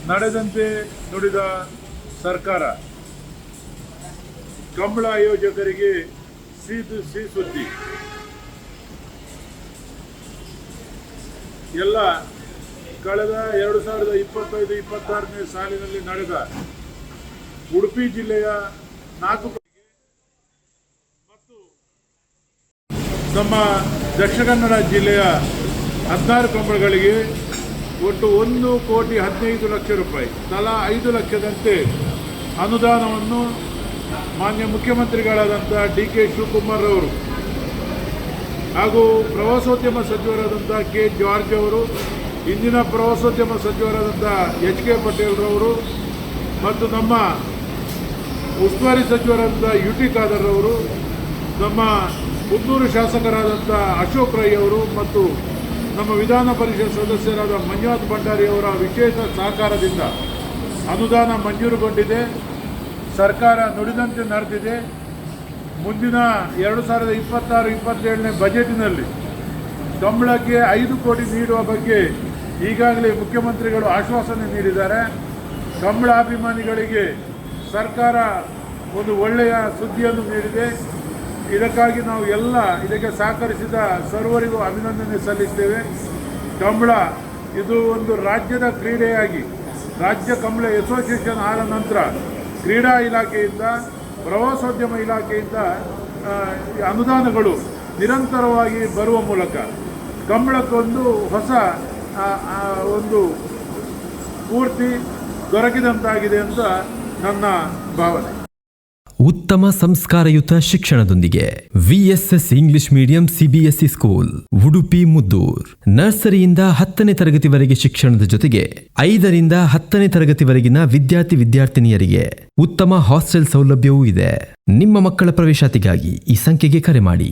ನಡೆದಂತೆ ನುಡಿದ ಸರ್ಕಾರ. ಕಂಬಳ ಆಯೋಜಕರಿಗೆ ಸಿಹಿ ಸುದ್ದಿ. ಎಲ್ಲ ಕಳೆದ 2025-26ನೇ ಸಾಲಿನಲ್ಲಿ ನಡೆದ ಉಡುಪಿ ಜಿಲ್ಲೆಯ 4 ಮತ್ತು ನಮ್ಮ ದಕ್ಷಿಣ ಕನ್ನಡ ಜಿಲ್ಲೆಯ 16 ಕಂಬಳಗಳಿಗೆ ಒಟ್ಟು 1,15,00,000 ರೂಪಾಯಿ ತಲಾ 5 ಲಕ್ಷದಂತೆ ಅನುದಾನವನ್ನು ಮಾನ್ಯ ಮುಖ್ಯಮಂತ್ರಿಗಳಾದಂಥ DK ಶಿವಕುಮಾರ್ ಅವರು ಹಾಗೂ ಪ್ರವಾಸೋದ್ಯಮ ಸಚಿವರಾದಂಥ K. ಜಾರ್ಜ್ ಅವರು, ಇಂದಿನ ಪ್ರವಾಸೋದ್ಯಮ ಸಚಿವರಾದಂಥ HK ಪಟೇಲ್ರವರು ಮತ್ತು ನಮ್ಮ ಉಸ್ತುವಾರಿ ಸಚಿವರಾದಂಥ UT ಖಾದರ್ ಅವರು, ನಮ್ಮ ಪುತ್ತೂರು ಶಾಸಕರಾದಂಥ ಅಶೋಕ್ ರೈ ಅವರು ಮತ್ತು ನಮ್ಮ ವಿಧಾನ ಪರಿಷತ್ ಸದಸ್ಯರಾದ ಮಂಜುನಾಥ್ ಭಂಡಾರಿ ಅವರ ವಿಶೇಷ ಸಹಕಾರದಿಂದ ಅನುದಾನ ಮಂಜೂರುಗೊಂಡಿದೆ. ಸರ್ಕಾರ ನುಡಿದಂತೆ ನಡೆದಿದೆ. ಮುಂದಿನ 2026-27ನೇ ಬಜೆಟ್ನಲ್ಲಿ ಕಂಬಳಕ್ಕೆ 5 ಕೋಟಿ ನೀಡುವ ಬಗ್ಗೆ ಈಗಾಗಲೇ ಮುಖ್ಯಮಂತ್ರಿಗಳು ಆಶ್ವಾಸನೆ ನೀಡಿದ್ದಾರೆ. ಕಂಬಳ ಅಭಿಮಾನಿಗಳಿಗೆ ಸರ್ಕಾರ ಒಂದು ಒಳ್ಳೆಯ ಸುದ್ದಿಯನ್ನು ನೀಡಿದೆ. ಇದಕ್ಕಾಗಿ ನಾವು ಇದಕ್ಕೆ ಸಹಕರಿಸಿದ ಸರ್ವರಿಗೂ ಅಭಿನಂದನೆ ಸಲ್ಲಿಸ್ತೇವೆ. ಕಂಬಳ ಇದು ಒಂದು ರಾಜ್ಯದ ಕ್ರೀಡೆಯಾಗಿ ರಾಜ್ಯ ಕಂಬಳ ಅಸೋಸಿಯೇಷನ್ ಆದ ನಂತರ ಕ್ರೀಡಾ ಇಲಾಖೆಯಿಂದ, ಪ್ರವಾಸೋದ್ಯಮ ಇಲಾಖೆಯಿಂದ ಅನುದಾನಗಳು ನಿರಂತರವಾಗಿ ಬರುವ ಮೂಲಕ ಕಂಬಳಕ್ಕೊಂದು ಹೊಸ ಒಂದು ಸ್ಫೂರ್ತಿ ದೊರಕಿದಂತಾಗಿದೆ ಅಂತ ನನ್ನ ಭಾವನೆ. ಉತ್ತಮ ಸಂಸ್ಕಾರಯುತ ಶಿಕ್ಷಣದೊಂದಿಗೆ VSS English medium CBSE school Udupi Muddur. ನರ್ಸರಿಯಿಂದ 10ನೇ ತರಗತಿವರೆಗೆ ಶಿಕ್ಷಣದ ಜೊತೆಗೆ 5ರಿಂದ 10ನೇ ತರಗತಿವರೆಗಿನ ವಿದ್ಯಾರ್ಥಿನಿಯರಿಗೆ ಉತ್ತಮ ಹಾಸ್ಟೆಲ್ ಸೌಲಭ್ಯವೂ ಇದೆ. ನಿಮ್ಮ ಮಕ್ಕಳ ಪ್ರವೇಶಾತಿಗಾಗಿ ಈ ಸಂಖ್ಯೆಗೆ ಕರೆ ಮಾಡಿ.